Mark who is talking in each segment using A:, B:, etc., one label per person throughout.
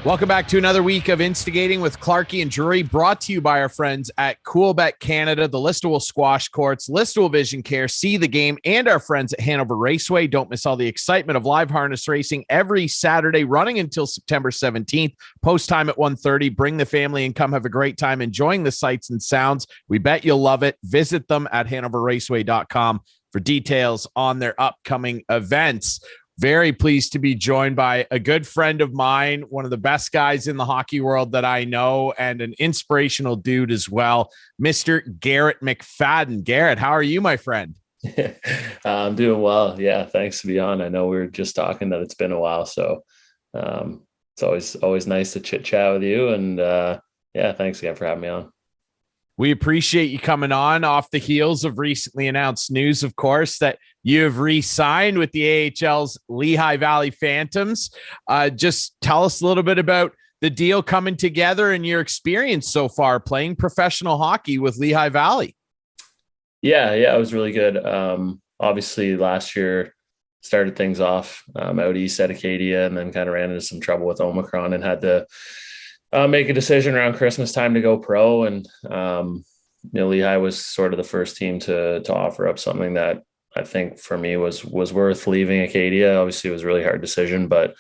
A: Welcome back to another week of Instigating with Clarkie and Drury, brought to you by our friends at Coolbet Canada, the Listowel Squash Courts, Listowel Vision Care, See the Game, and our friends at Hanover Raceway. Don't miss all the excitement of live harness racing every Saturday, running until September 17th. Post time at 1:30. Bring the family and come have a great time enjoying the sights and sounds. We bet you'll love it. Visit them at hanoverraceway.com for details on their upcoming events. Very pleased to be joined by a good friend of mine, one of the best guys in the hockey world that I know, and an inspirational dude as well, Mr. Garrett McFadden. Garrett, how are you, my friend?
B: I'm doing well. Yeah, thanks to be on. I know we were just talking that it's been a while, so it's always nice to chit chat with you. And yeah, thanks again for having me on.
A: We appreciate you coming on off the heels of recently announced news, of course, that you have re-signed with the AHL's Lehigh Valley Phantoms. Just tell us a little bit about the deal coming together and your experience so far playing professional hockey with Lehigh Valley.
B: Yeah, it was really good. Obviously, last year started things off out east at Acadia, and then kind of ran into some trouble with Omicron and had to make a decision around Christmas time to go pro. And, Lehigh was sort of the first team to offer up something that I think for me was worth leaving Acadia. Obviously it was a really hard decision, but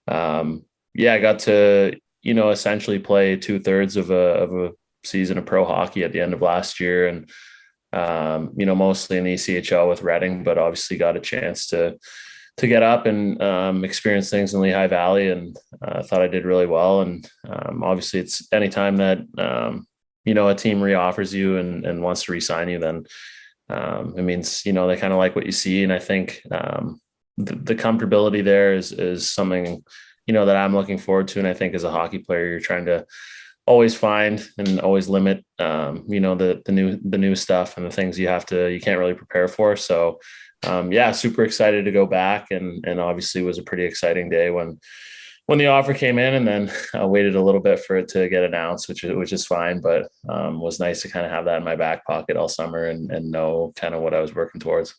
B: I got to, essentially play 2/3 of a season of pro hockey at the end of last year. And, mostly in the ECHL with Reading, but obviously got a chance to get up and experience things in Lehigh Valley, and thought I did really well. And obviously it's anytime that, a team reoffers you and wants to re-sign you, then it means, they kind of like what you see. And I think the comfortability there is something, that I'm looking forward to. And I think as a hockey player, you're trying to always find and always limit, the new stuff and the things you can't really prepare for. So super excited to go back, and obviously it was a pretty exciting day when the offer came in, and then I waited a little bit for it to get announced, which is fine, but was nice to kind of have that in my back pocket all summer and know kind of what I was working towards.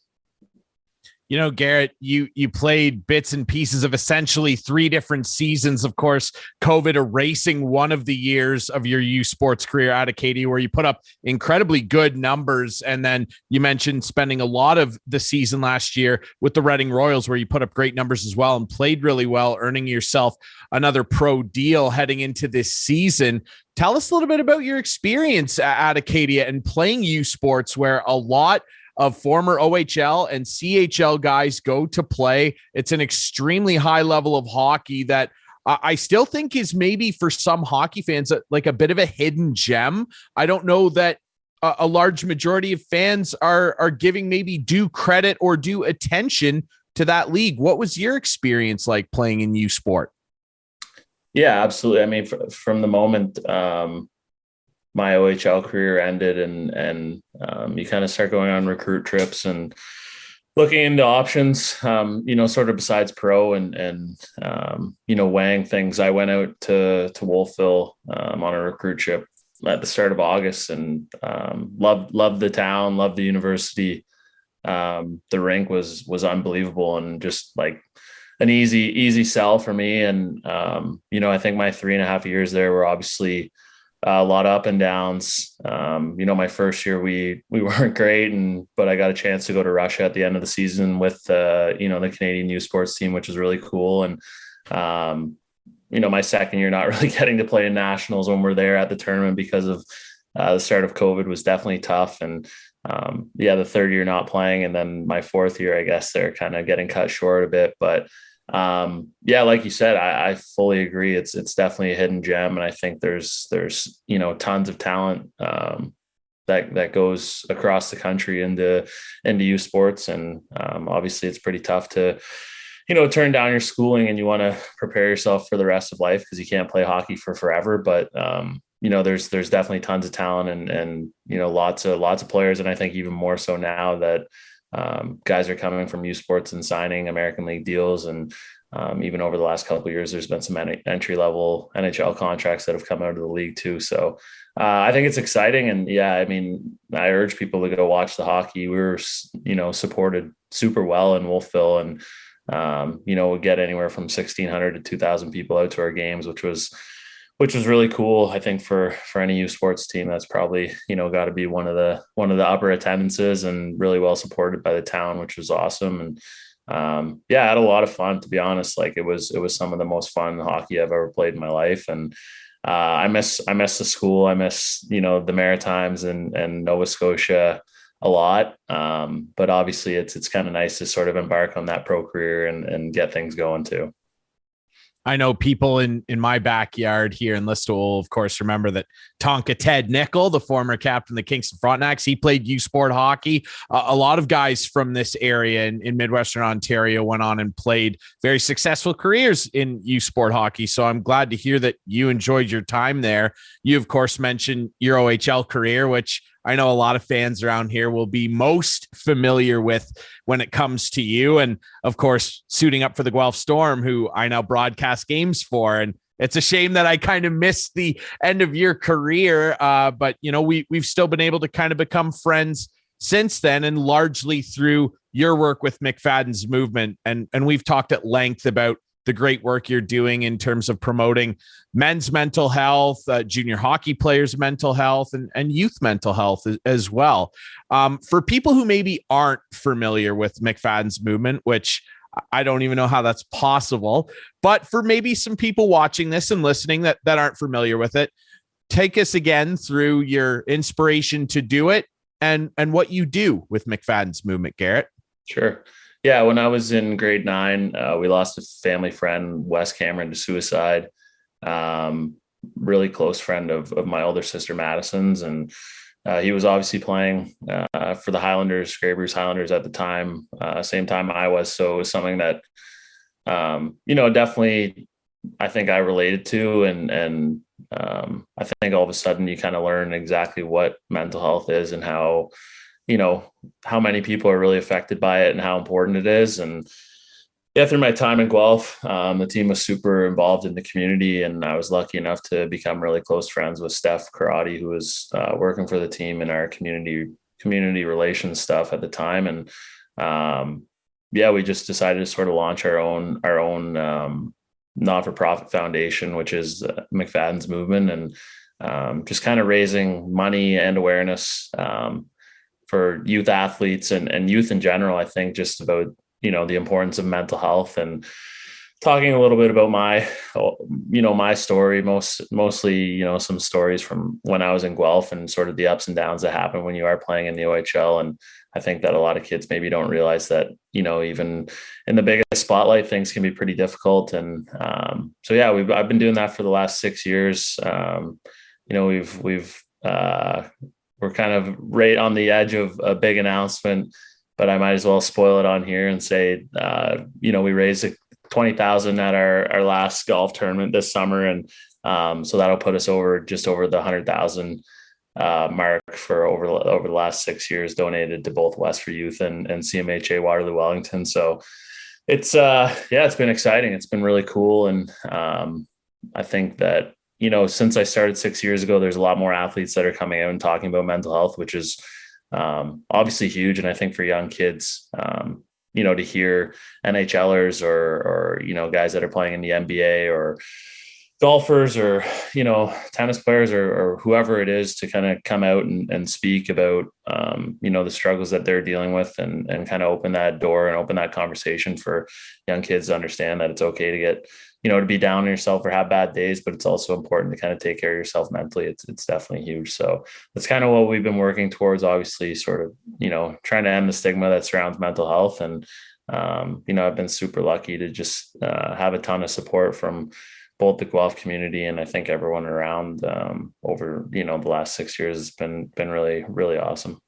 A: Garrett, you played bits and pieces of essentially 3 different seasons. Of course, COVID erasing one of the years of your U Sports career at Acadia, where you put up incredibly good numbers. And then you mentioned spending a lot of the season last year with the Reading Royals, where you put up great numbers as well and played really well, earning yourself another pro deal heading into this season. Tell us a little bit about your experience at Acadia and playing U Sports, where a lot of former OHL and CHL guys go to play. It's an extremely high level of hockey that I still think is maybe for some hockey fans like a bit of a hidden gem. I don't know that a large majority of fans are giving maybe due credit or due attention to that league. What was your experience like playing in U Sport?
B: Yeah, absolutely. I mean, from the moment my OHL career ended and you kind of start going on recruit trips and looking into options, sort of besides pro and weighing things. I went out to Wolfville on a recruit trip at the start of August, and loved the town, loved the university. The rink was unbelievable and just like an easy sell for me. And, I think my 3.5 years there were obviously a lot of up and downs. My first year we weren't great, but I got a chance to go to Russia at the end of the season with the Canadian U Sports team, which was really cool. And my second year not really getting to play in nationals when we're there at the tournament because of the start of COVID was definitely tough. And the third year not playing, and then my fourth year, I guess they're kind of getting cut short a bit. But like you said, I fully agree. It's definitely a hidden gem. And I think there's tons of talent, that goes across the country into youth sports. And, obviously it's pretty tough to, turn down your schooling and you want to prepare yourself for the rest of life because you can't play hockey for forever. But, there's definitely tons of talent and lots of players. And I think even more so now that, guys are coming from U Sports and signing American League deals. And even over the last couple of years, there's been some entry level NHL contracts that have come out of the league too. So I think it's exciting. And I urge people to go watch the hockey. We were, supported super well in Wolfville, and would get anywhere from 1,600 to 2,000 people out to our games, which was really cool. I think for any youth sports team, that's probably, got to be one of the upper attendances, and really well supported by the town, which was awesome. And I had a lot of fun, to be honest. Like, it was some of the most fun hockey I've ever played in my life. And I miss the school. I miss, the Maritimes and Nova Scotia a lot. But obviously it's kind of nice to sort of embark on that pro career and get things going too.
A: I know people in my backyard here in Listowel will, of course, remember that Tonka Ted Nickel, the former captain of the Kingston Frontenacs, he played U Sport hockey. A lot of guys from this area in Midwestern Ontario went on and played very successful careers in U Sport hockey. So I'm glad to hear that you enjoyed your time there. You, of course, mentioned your OHL career, which I know a lot of fans around here will be most familiar with when it comes to you. And of course, suiting up for the Guelph Storm, who I now broadcast games for. And it's a shame that I kind of missed the end of your career. But, we've still been able to kind of become friends since then, and largely through your work with McFadden's movement. And we've talked at length about the great work you're doing in terms of promoting men's mental health, junior hockey players' mental health, and youth mental health as well. For people who maybe aren't familiar with McFadden's movement, which I don't even know how that's possible, but for maybe some people watching this and listening that aren't familiar with it, take us again through your inspiration to do it and what you do with McFadden's movement, Garrett.
B: Sure. Yeah, when I was in grade 9, we lost a family friend, Wes Cameron, to suicide. Really close friend of my older sister Madison's, and he was obviously playing for the Highlanders, Grey Bruce Highlanders at the time, same time I was. So it was something that, definitely I think I related to, and I think all of a sudden you kind of learn exactly what mental health is and how many people are really affected by it and how important it is. And through my time in Guelph, the team was super involved in the community, and I was lucky enough to become really close friends with Steph Karate, who was working for the team in our community relations stuff at the time. And we just decided to sort of launch our own not-for-profit foundation, which is McFadden's movement, and just kind of raising money and awareness for youth athletes and youth in general. I think just about, the importance of mental health, and talking a little bit about my story, mostly, some stories from when I was in Guelph and sort of the ups and downs that happen when you are playing in the OHL. And I think that a lot of kids maybe don't realize that, even in the biggest spotlight, things can be pretty difficult. And I've been doing that for the last 6 years. We're kind of right on the edge of a big announcement, but I might as well spoil it on here and say, we raised $20,000 at our last golf tournament this summer. And so that'll put us just over the 100,000 mark for over the last 6 years, donated to both West for Youth and CMHA Waterloo Wellington. So it's been exciting. It's been really cool. And I think that, since I started 6 years ago, there's a lot more athletes that are coming out and talking about mental health, which is obviously huge. And I think for young kids, to hear NHLers or guys that are playing in the NBA or golfers or, tennis players or whoever it is, to kind of come out and speak about, the struggles that they're dealing with, and kind of open that door and open that conversation for young kids to understand that it's okay to get, to be down on yourself or have bad days, but it's also important to kind of take care of yourself mentally. It's definitely huge. So that's kind of what we've been working towards, obviously, sort of, trying to end the stigma that surrounds mental health. And, I've been super lucky to just have a ton of support from both the Guelph community, and I think everyone around over, the last 6 years has been really, really awesome.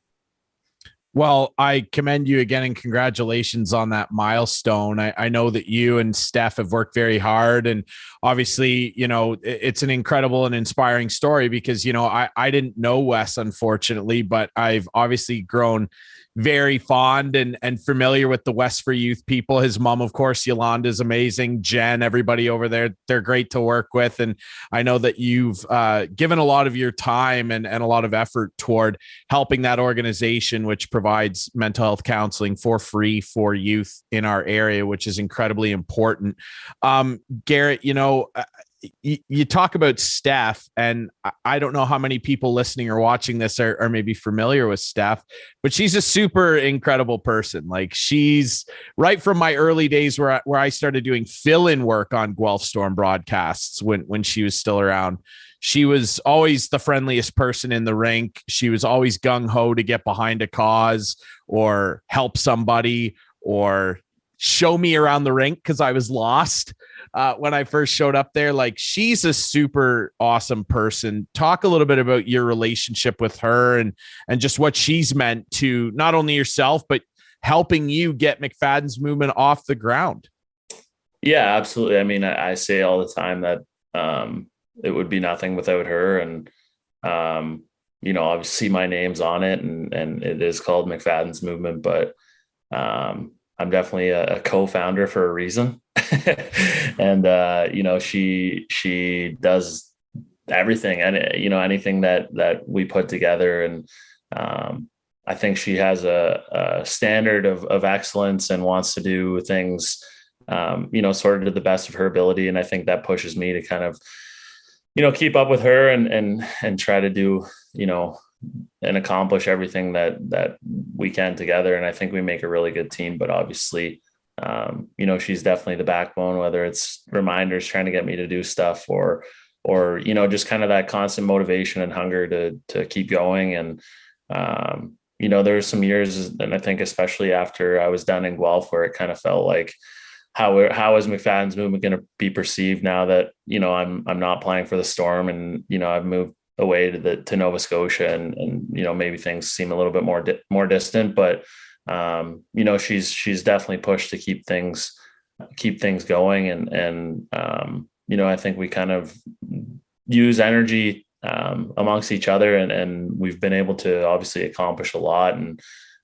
A: Well, I commend you again, and congratulations on that milestone. I know that you and Steph have worked very hard, and obviously, it's an incredible and inspiring story because, I didn't know Wes, unfortunately, but I've obviously grown very fond and familiar with the West for Youth people. His mom, of course, Yolanda, is amazing. Jen, everybody over there, they're great to work with. And I know that you've given a lot of your time and a lot of effort toward helping that organization, which provides mental health counseling for free for youth in our area, which is incredibly important. Garrett, you talk about Steph, and I don't know how many people listening or watching this are maybe familiar with Steph, but she's a super incredible person. Like, she's right from my early days where I started doing fill-in work on Guelph Storm broadcasts when she was still around. She was always the friendliest person in the rink. She was always gung-ho to get behind a cause or help somebody or show me around the rink because I was lost when I first showed up there. Like, she's a super awesome person. Talk a little bit about your relationship with her and just what she's meant to not only yourself, but helping you get McFadden's movement off the ground.
B: Yeah, absolutely. I mean, I say all the time that it would be nothing without her. And, obviously my name's on it and it is called McFadden's movement, but I'm definitely a co-founder for a reason. And, she does everything and, anything that we put together. And I think she has a standard of excellence and wants to do things, sort of to the best of her ability. And I think that pushes me to kind of, keep up with her and try to do, and accomplish everything that we can together. And I think we make a really good team, but obviously, she's definitely the backbone, whether it's reminders, trying to get me to do stuff or, just kind of that constant motivation and hunger to keep going. And, there's some years, and I think especially after I was done in Guelph, where it kind of felt like, how is McFadden's movement going to be perceived now that, I'm not playing for the Storm and, I've moved away to Nova Scotia and maybe things seem a little bit more distant, but she's definitely pushed to keep things going. And I think we kind of use energy amongst each other and we've been able to obviously accomplish a lot. And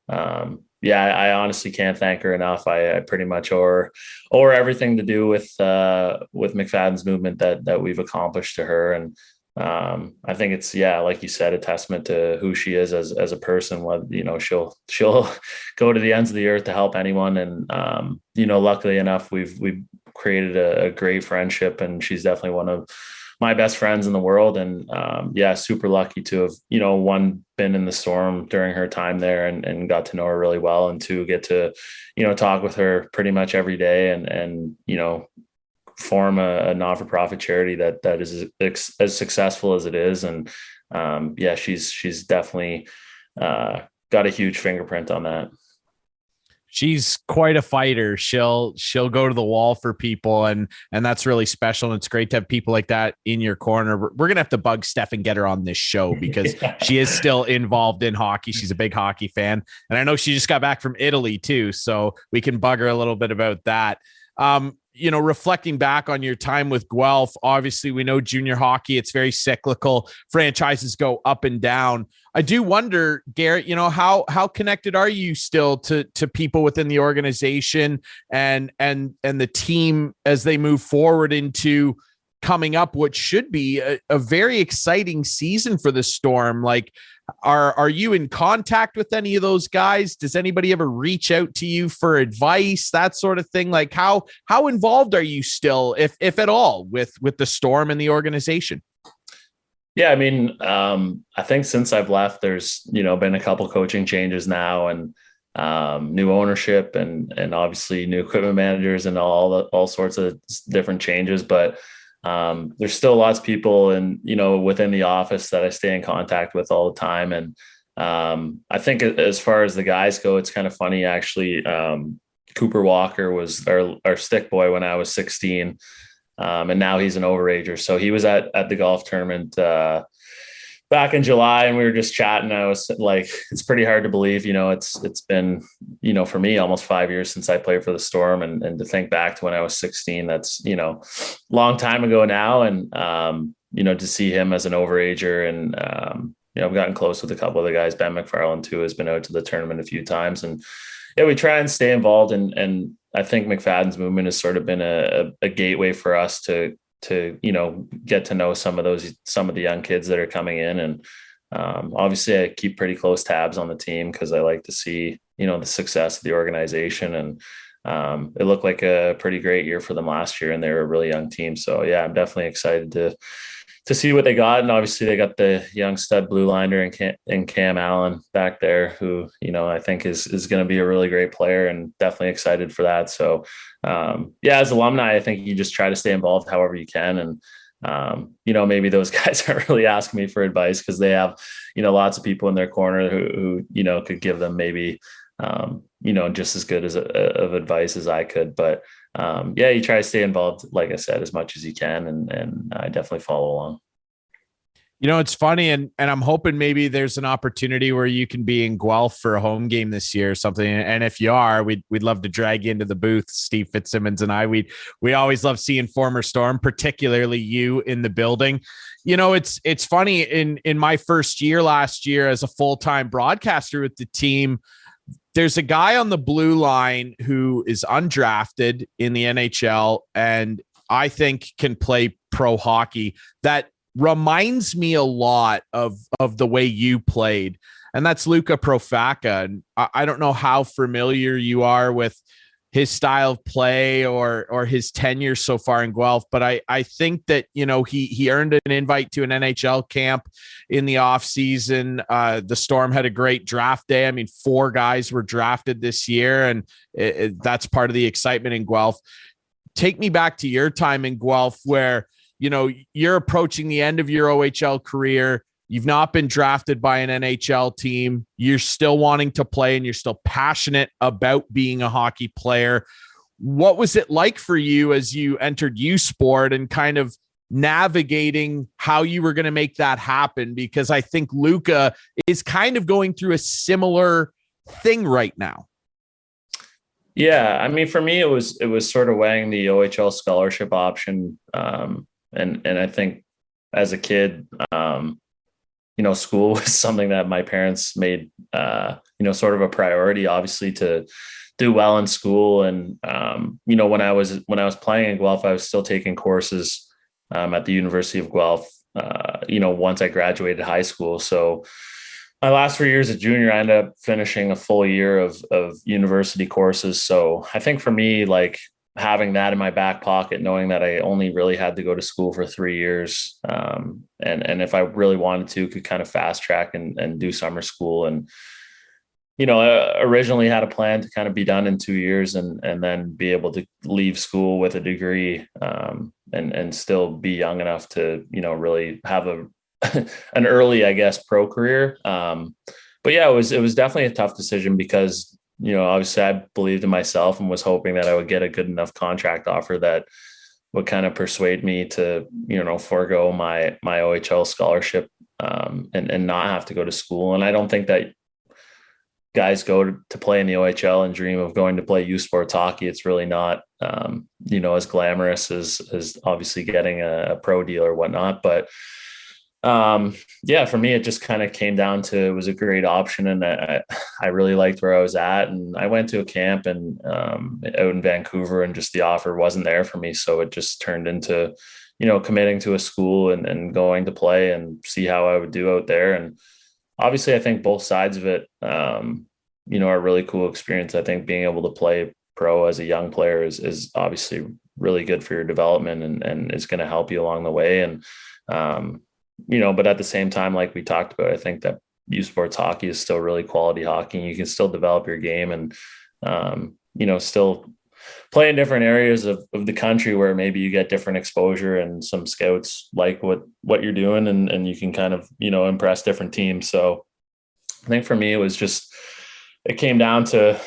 B: I honestly can't thank her enough. I pretty much owe everything to do with McFadden's movement that we've accomplished to her. And I think it's, like you said, a testament to who she is as a person. She'll go to the ends of the earth to help anyone. And, luckily enough, we've created a great friendship, and she's definitely one of my best friends in the world. And, super lucky to have, one, been in the Storm during her time there and got to know her really well. And two, get to, talk with her pretty much every day and form a not-for-profit charity that is as successful as it is. And she's definitely got a huge fingerprint on that.
A: She's quite a fighter. She'll go to the wall for people, and that's really special. And it's great to have people like that in your corner. We're gonna have to bug Steph and get her on this show because she is still involved in hockey. She's a big hockey fan, and I know she just got back from Italy too, so we can bug her a little bit about that. Reflecting back on your time with Guelph, obviously we know junior hockey, it's very cyclical. Franchises go up and down. I do wonder, Garrett, how connected are you still to people within the organization and the team as they move forward into coming up what should be a very exciting season for the Storm? Like, are you in contact with any of those guys? Does anybody ever reach out to you for advice, that sort of thing? Like, how involved are you still, if at all, with the Storm and the organization?
B: Yeah, I mean, I think since I've left, there's been a couple coaching changes now, and new ownership, and obviously new equipment managers, and all sorts of different changes. But there's still lots of people and, within the office that I stay in contact with all the time. And I think as far as the guys go, it's kind of funny, actually. Cooper Walker was our stick boy when I was 16. And now he's an overager. So he was at the golf tournament back in July, and we were just chatting. I was like, it's pretty hard to believe, it's been, for me, almost 5 years since I played for the Storm, and to think back to when I was 16, that's, long time ago now. And, to see him as an overager and, I've gotten close with a couple of the guys. Ben McFarland too has been out to the tournament a few times, and yeah, we try and stay involved. And I think McFadden's movement has sort of been a gateway for us to get to know some of the young kids that are coming in. And obviously I keep pretty close tabs on the team because I like to see, the success of the organization. And it looked like a pretty great year for them last year, and they were a really young team. So yeah, I'm definitely excited to see what they got. And obviously they got the young stud blue liner and Cam Allen back there, who, I think is going to be a really great player, and definitely excited for that. So as alumni, I think you just try to stay involved however you can. And maybe those guys aren't really asking me for advice because they have, lots of people in their corner who could give them maybe, just as good of advice as I could. But you try to stay involved, like I said, as much as you can. And I definitely follow along.
A: It's funny, and I'm hoping maybe there's an opportunity where you can be in Guelph for a home game this year or something. And if you are, we'd love to drag you into the booth. Steve Fitzsimmons and I, we always love seeing former Storm, particularly you, in the building. It's funny, in my first year last year as a full-time broadcaster with the team, there's a guy on the blue line who is undrafted in the NHL and I think can play pro hockey that reminds me a lot of the way you played. And that's Luca Profaca. And I don't know how familiar you are with his style of play or his tenure so far in Guelph, but I think that, he earned an invite to an NHL camp in the off season. The Storm had a great draft day. I mean, 4 guys were drafted this year, and that's part of the excitement in Guelph. Take me back to your time in Guelph where, you're approaching the end of your OHL career. You've not been drafted by an NHL team. You're still wanting to play and you're still passionate about being a hockey player. What was it like for you as you entered U Sport and kind of navigating how you were going to make that happen? Because I think Luca is kind of going through a similar thing right now.
B: Yeah. I mean, for me, it was sort of weighing the OHL scholarship option. And I think as a kid, school was something that my parents made, sort of a priority, obviously, to do well in school. And, when I was playing in Guelph, I was still taking courses at the University of Guelph, once I graduated high school. So my last 3 years as junior, I ended up finishing a full year of university courses. So I think for me, like, having that in my back pocket, knowing that I only really had to go to school for 3 years. And if I really wanted to, could kind of fast track and do summer school. And, originally had a plan to kind of be done in 2 years and then be able to leave school with a degree, and still be young enough to, really have an early, I guess, pro career. But yeah, it was definitely a tough decision because, obviously I believed in myself and was hoping that I would get a good enough contract offer that would kind of persuade me to, forego my OHL scholarship, and not have to go to school. And I don't think that guys go to play in the OHL and dream of going to play U Sports hockey. It's really not, as glamorous as obviously getting a pro deal or whatnot. But for me, it just kind of came down to, it was a great option. And I really liked where I was at. And I went to a camp and out in Vancouver, and just the offer wasn't there for me. So it just turned into, committing to a school and going to play and see how I would do out there. And obviously I think both sides of it, are a really cool experience. I think being able to play pro as a young player is obviously really good for your development and it's going to help you along the way. And, but at the same time, like we talked about, I think that U Sports hockey is still really quality hockey, and you can still develop your game and, still play in different areas of the country where maybe you get different exposure and some scouts like what you're doing and you can kind of, impress different teams. So I think for me, it came down to,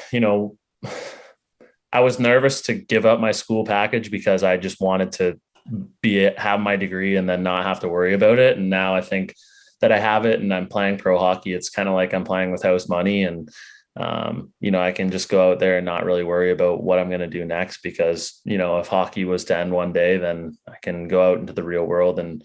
B: I was nervous to give up my school package because I just wanted to have my degree and then not have to worry about it. And now I think that I have it and I'm playing pro hockey. It's kind of like I'm playing with house money, and I can just go out there and not really worry about what I'm going to do next, because, if hockey was to end one day, then I can go out into the real world and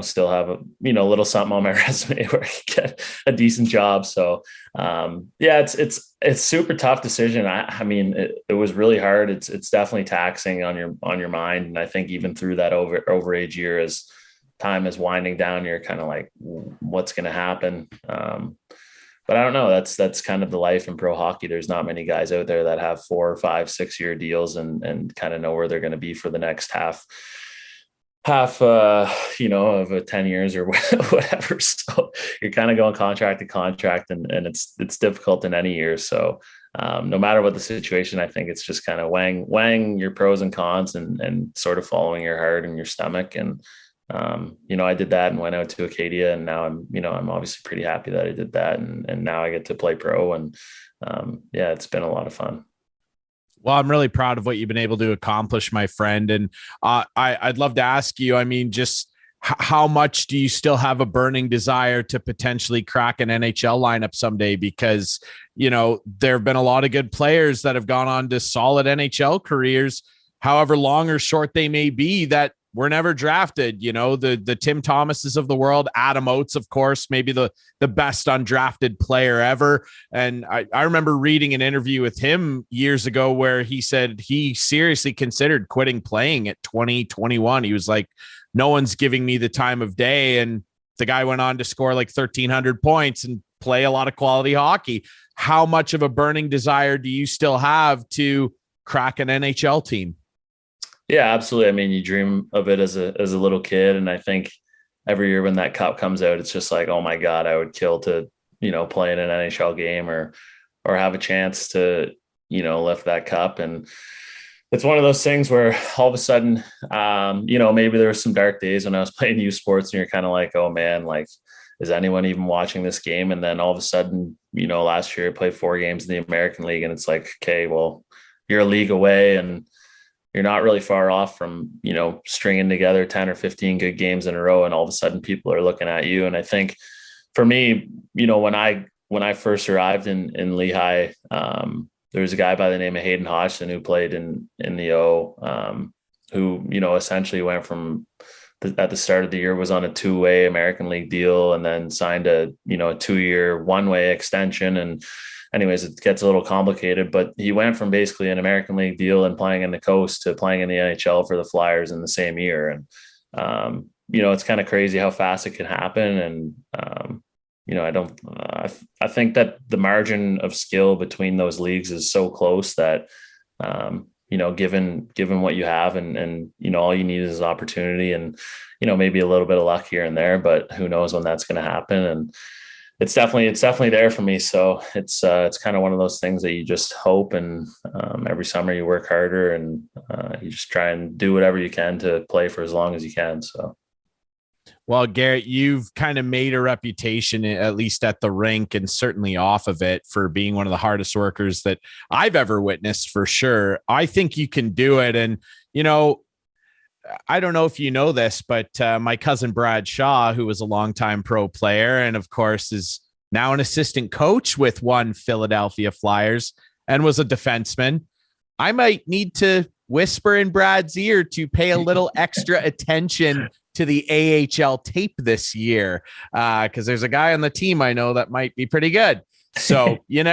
B: still have a little something on my resume where I can get a decent job. So it's super tough decision. I mean, it was really hard. It's definitely taxing on your mind. And I think even through that overage year, as time is winding down, you're kind of like, what's going to happen? But I don't know. That's kind of the life in pro hockey. There's not many guys out there that have 4, 5, 6 year deals and kind of know where they're going to be for the next half of a 10 years or whatever. So you're kind of going contract to contract, and it's difficult in any year. So no matter what the situation, I think it's just kind of weighing your pros and cons and sort of following your heart and your stomach. And I did that and went out to Acadia, and now I'm obviously pretty happy that I did that. And now I get to play pro, and it's been a lot of fun.
A: Well, I'm really proud of what you've been able to accomplish, my friend. And I'd love to ask you, I mean, just how much do you still have a burning desire to potentially crack an NHL lineup someday? Because, there have been a lot of good players that have gone on to solid NHL careers, however long or short they may be, that were never drafted. The Tim Thomases of the world, Adam Oates, of course, maybe the best undrafted player ever. And I remember reading an interview with him years ago where he said he seriously considered quitting playing at 2021. He was like, no one's giving me the time of day. And the guy went on to score like 1,300 points and play a lot of quality hockey. How much of a burning desire do you still have to crack an NHL team?
B: Yeah, absolutely. I mean, you dream of it as a little kid. And I think every year when that cup comes out, it's just like, oh my God, I would kill to, play in an NHL game or have a chance to, lift that cup. And it's one of those things where all of a sudden, maybe there were some dark days when I was playing youth sports and you're kind of like, oh man, like, is anyone even watching this game? And then all of a sudden, last year I played 4 games in the American League, and it's like, okay, well, you're a league away and you're not really far off from, stringing together 10 or 15 good games in a row. And all of a sudden people are looking at you. And I think for me, when I first arrived in Lehigh, there was a guy by the name of Hayden Hodgson who played in the O, who, essentially went from at the start of the year was on a 2-way American League deal and then signed a 2-year 1-way extension. And anyways, it gets a little complicated, but he went from basically an American League deal and playing in the coast to playing in the NHL for the Flyers in the same year. And, it's kind of crazy how fast it can happen. And, I think that the margin of skill between those leagues is so close that, given what you have and, all you need is opportunity and, maybe a little bit of luck here and there, but who knows when that's going to happen. And, it's definitely there for me. So it's kind of one of those things that you just hope, and every summer you work harder and you just try and do whatever you can to play for as long as you can. So.
A: Well, Garrett, you've kind of made a reputation, at least at the rink and certainly off of it, for being one of the hardest workers that I've ever witnessed, for sure. I think you can do it. And, I don't know if you know this, but my cousin Brad Shaw, who was a longtime pro player and of course is now an assistant coach with one Philadelphia Flyers and was a defenseman. I might need to whisper in Brad's ear to pay a little extra attention to the AHL tape this year, because there's a guy on the team I know that might be pretty good. So, you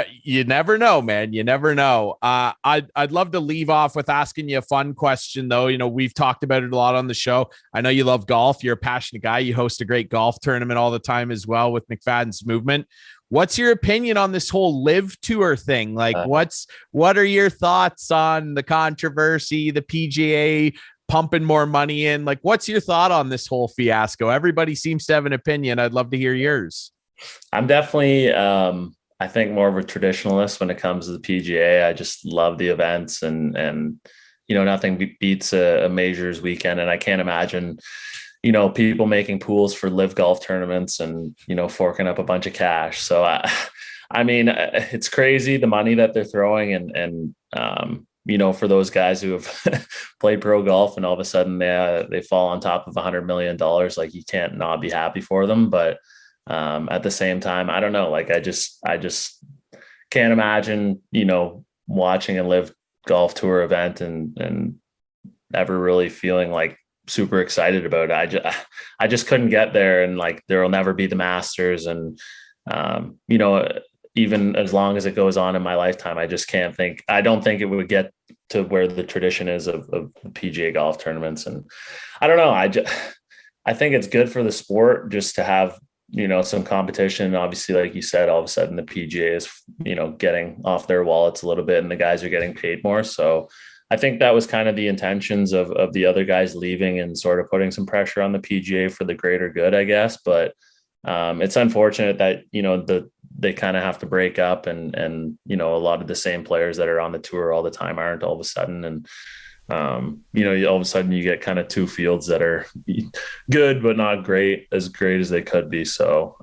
A: never know, man. You never know. I'd love to leave off with asking you a fun question, though. We've talked about it a lot on the show. I know you love golf. You're a passionate guy. You host a great golf tournament all the time as well with McFadden's Movement. What's your opinion on this whole live tour thing? Like, what are your thoughts on the controversy, the PGA pumping more money in? Like, what's your thought on this whole fiasco? Everybody seems to have an opinion. I'd love to hear yours.
B: I'm definitely, I think, more of a traditionalist when it comes to the PGA. I just love the events and nothing beats a majors weekend. And I can't imagine, people making pools for live golf tournaments and, forking up a bunch of cash. So I mean, it's crazy the money that they're throwing and for those guys who have played pro golf and all of a sudden they fall on top of $100 million, like you can't not be happy for them. But at the same time, I don't know, like I just can't imagine, watching a live golf tour event and ever really feeling like super excited about it. I just couldn't get there, and like there will never be the Masters, and you know, even as long as it goes on in my lifetime, I just can't think. I don't think it would get to where the tradition is of PGA golf tournaments, and I don't know. I think it's good for the sport just to have, you know, some competition. Obviously, like you said, all of a sudden the PGA is, you know, getting off their wallets a little bit, and the guys are getting paid more. So I think that was kind of the intentions of the other guys leaving and sort of putting some pressure on the PGA for the greater good, I guess. But it's unfortunate that, you know, they kind of have to break up, and, you know, a lot of the same players that are on the tour all the time aren't all of a sudden. And, you know, all of a sudden you get kind of two fields that are good, but not as great as they could be. So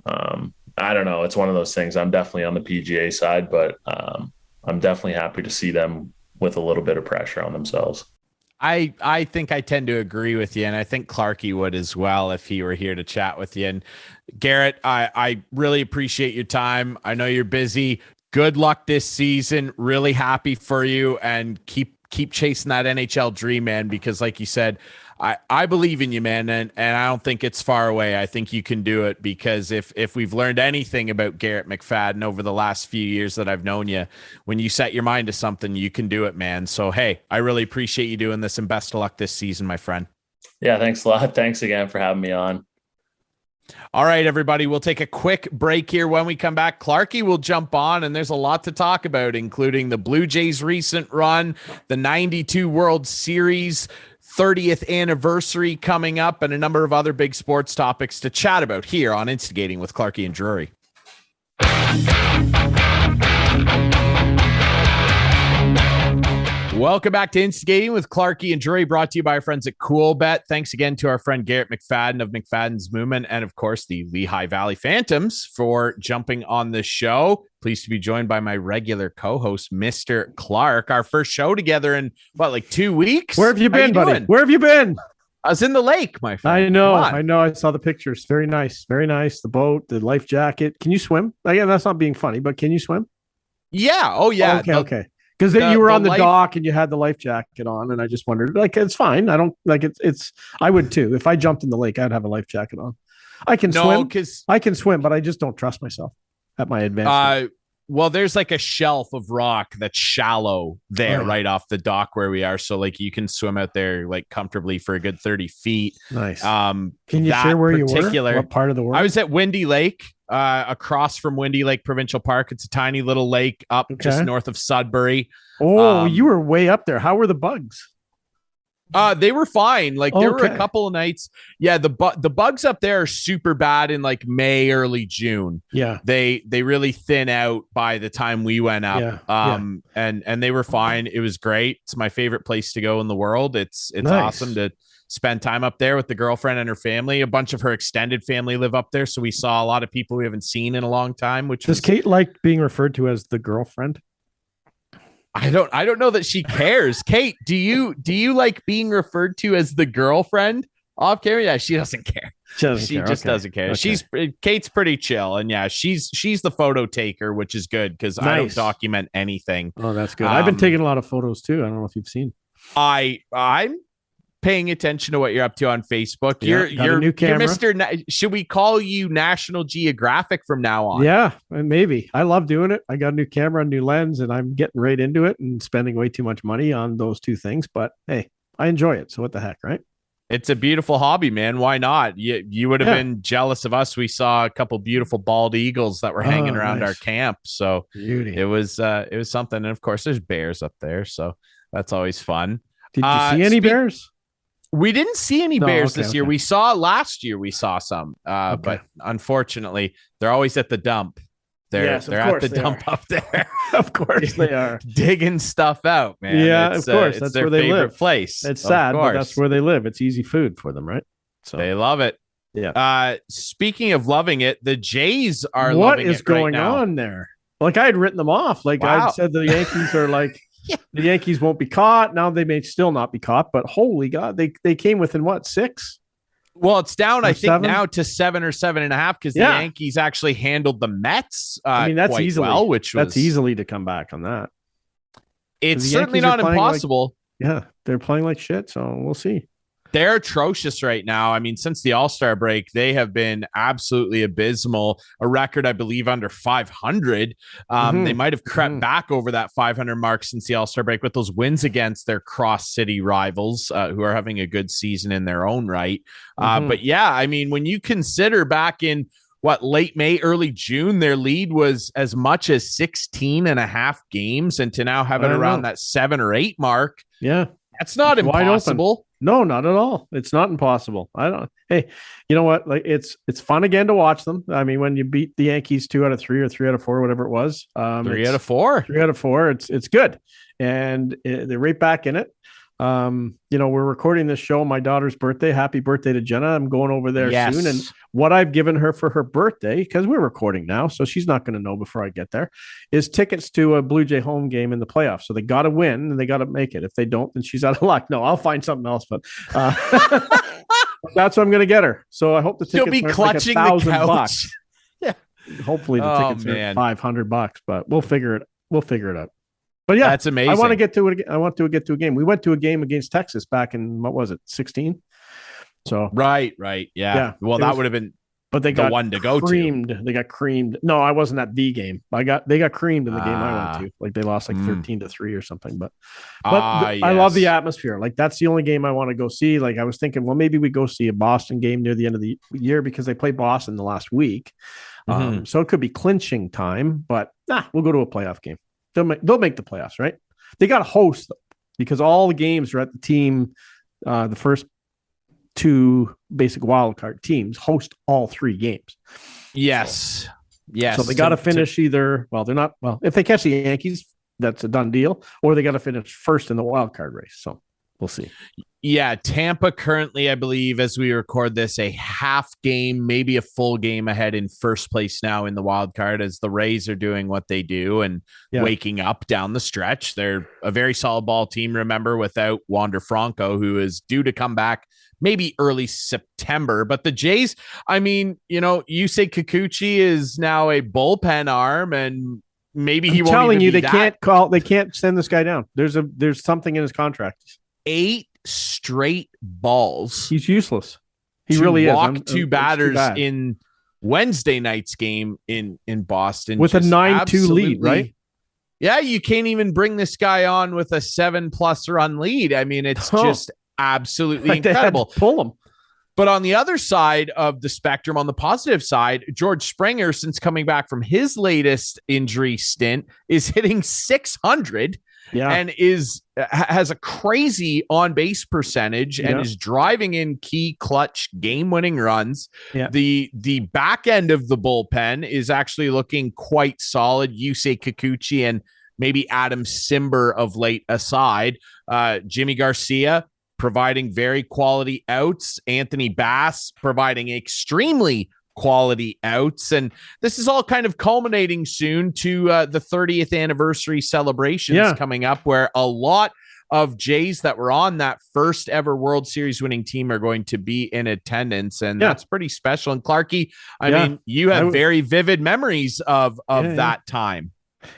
B: I don't know. It's one of those things. I'm definitely on the PGA side, but I'm definitely happy to see them with a little bit of pressure on themselves.
A: I think I tend to agree with you, and I think Clarky would as well if he were here to chat with you. And Garrett, I really appreciate your time. I know you're busy. Good luck this season. Really happy for you, and keep chasing that NHL dream, man, because like you said, I believe in you, man, and I don't think it's far away. I think you can do it, because if we've learned anything about Garrett McFadden over the last few years that I've known you, when you set your mind to something, you can do it, man. So, hey, I really appreciate you doing this, and best of luck this season, my friend.
B: Yeah, thanks a lot. Thanks again for having me on.
A: All right, everybody, we'll take a quick break here. When we come back, Clarky will jump on, and there's a lot to talk about, including the Blue Jays' recent run, the 92 World Series 30th anniversary coming up, and a number of other big sports topics to chat about here on Instigating with Clarky and Drury. Welcome back to Instigating with Clarky and Drury, brought to you by our friends at CoolBet. Thanks again to our friend Garrett McFadden of McFadden's Movement, and of course the Lehigh Valley Phantoms for jumping on the show. Pleased to be joined by my regular co-host, Mr. Clark. Our first show together in like 2 weeks.
C: Where have you been, buddy?
A: Doing?
C: Where have you been?
A: I was in the lake, my friend.
C: I know. I saw the pictures. Very nice. Very nice. The boat, the life jacket. Can you swim? Again, that's not being funny, but can you swim?
A: Yeah. Oh, yeah.
C: Okay. Because you were on the dock and you had the life jacket on, and I just wondered, like, it's fine. I don't like it's. I would too. If I jumped in the lake, I'd have a life jacket on. I can swim. I can swim, but I just don't trust myself at my advanced.
A: Well, there's like a shelf of rock that's shallow there, right off the dock where we are. So like you can swim out there like comfortably for a good 30 feet.
C: Nice. Can you share where you were? What part of the world?
A: I was at Windy Lake, across from Windy Lake Provincial Park. It's a tiny little lake up just north of Sudbury.
C: Oh, you were way up there. How were the bugs?
A: They were fine. Like there were a couple of nights. Yeah, the bugs up there are super bad in like May, early June.
C: Yeah.
A: They really thin out by the time we went up. And they were fine. It was great. It's my favorite place to go in the world. It's nice. Awesome to spend time up there with the girlfriend and her family. A bunch of her extended family live up there, so we saw a lot of people we haven't seen in a long time.
C: Does Kate like being referred to as the girlfriend?
A: I don't know that she cares. Kate, do you like being referred to as the girlfriend off camera? Yeah, she doesn't care. She just doesn't care. Okay. Kate's pretty chill, and yeah, she's the photo taker, which is good because I don't document anything.
C: Oh, that's good. I've been taking a lot of photos too. I don't know if you've seen.
A: I'm paying attention to what you're up to on Facebook.
C: You're a new camera.
A: You're Mr. Should we call you National Geographic from now on?
C: Yeah, maybe. I love doing it. I got a new camera, a new lens, and I'm getting right into it and spending way too much money on those two things. But hey, I enjoy it. So what the heck, right?
A: It's a beautiful hobby, man. Why not? You would have been jealous of us. We saw a couple beautiful bald eagles that were hanging around our camp. So
C: Beauty.
A: It was something. And of course, there's bears up there. So that's always fun.
C: Did you see any bears?
A: We didn't see any bears this year. We saw last year. We saw some, but unfortunately, they're always at the dump. They're at the dump up there.
C: Of course they are
A: digging stuff out, man.
C: Yeah, of course. That's
A: their
C: where they
A: favorite
C: live.
A: Place.
C: It's sad, but that's where they live. It's easy food for them, right?
A: So they love it.
C: Yeah.
A: Speaking of loving it, the Jays are loving it.
C: What is going on there? Like I had written them off. Like I said, the Yankees are like. The Yankees won't be caught. Now they may still not be caught, but holy God, they came within what, 6?
A: Well, it's down, I think, now to 7 or 7.5 because the Yankees actually handled the Mets.
C: I mean, that's
A: quite
C: easily
A: well,
C: that's easily to come back on that.
A: It's certainly not impossible.
C: They're playing like shit, so we'll see.
A: They're atrocious right now. I mean, since the All-Star break, they have been absolutely abysmal. A record, I believe, under 500. They might have crept back over that 500 mark since the All-Star break with those wins against their cross-city rivals, who are having a good season in their own right. But yeah, I mean, when you consider back in late May, early June, their lead was as much as 16 and a half games, and to now have it around that 7 or 8 mark.
C: Yeah.
A: That's not impossible.
C: No, not at all. It's not impossible. Hey, you know what? Like it's fun again to watch them. I mean, when you beat the Yankees 2 out of 3 or 3 out of 4, whatever it was,
A: 3 out of 4,
C: 3 out of 4. It's good, and they're right back in it. We're recording this show on my daughter's birthday. Happy birthday to Jenna. I'm going over there soon. And what I've given her for her birthday, because we're recording now, so she's not going to know before I get there, is tickets to a Blue Jay home game in the playoffs. So they got to win and they got to make it. If they don't, then she's out of luck. No, I'll find something else, but that's what I'm going to get her. So I hope the tickets
A: be clutching like $1,000.
C: Yeah. Hopefully the tickets are $500, but we'll figure it out. But yeah,
A: that's amazing.
C: I want to get to it. I want to get to a game. We went to a game against Texas back in, what was it, 16? So
A: right. Yeah. Well, that would have been,
C: but they got
A: one to go
C: creamed.
A: to.
C: They got creamed. No, I wasn't at the game. They got creamed in the game I went to. Like they lost like 13-3 or something. But I love the atmosphere. Like that's the only game I want to go see. Like I was thinking, well, maybe we go see a Boston game near the end of the year because they play Boston the last week. So it could be clinching time. But we'll go to a playoff game. They'll make the playoffs, right? They got to host them because all the games are at the team. The first 2 basic wildcard teams host all 3 games.
A: Yes.
C: So they got to finish either. Well, they're not. Well, if they catch the Yankees, that's a done deal. Or they got to finish first in the wildcard race. So we'll see.
A: Yeah, Tampa currently, I believe, as we record this, a half game, maybe a full game ahead in first place now in the wild card as the Rays are doing what they do and waking up down the stretch. They're a very solid ball team, remember, without Wander Franco, who is due to come back maybe early September. But the Jays, I mean, Yusei Kikuchi is now a bullpen arm, and maybe he won't
C: telling you
A: they
C: can't send this guy down. There's something in his contract.
A: 8 straight balls.
C: He's useless. He really is.
A: Walk 2 batters in Wednesday night's game in Boston
C: with a 9-2 lead, right?
A: Yeah, you can't even bring this guy on with a 7+ run lead. I mean, it's just absolutely incredible.
C: Pull him.
A: But on the other side of the spectrum, on the positive side, George Springer, since coming back from his latest injury stint, is hitting 600. And has a crazy on-base percentage and is driving in key clutch game-winning runs. The back end of the bullpen is actually looking quite solid. Yusei Kikuchi and maybe Adam Simber of late aside. Jimmy Garcia providing very quality outs. Anthony Bass providing extremely quality outs, and this is all kind of culminating soon to the 30th anniversary celebrations coming up, where a lot of Jays that were on that first ever World Series winning team are going to be in attendance, and that's pretty special. And Clarky, I mean, you have very vivid memories of that time.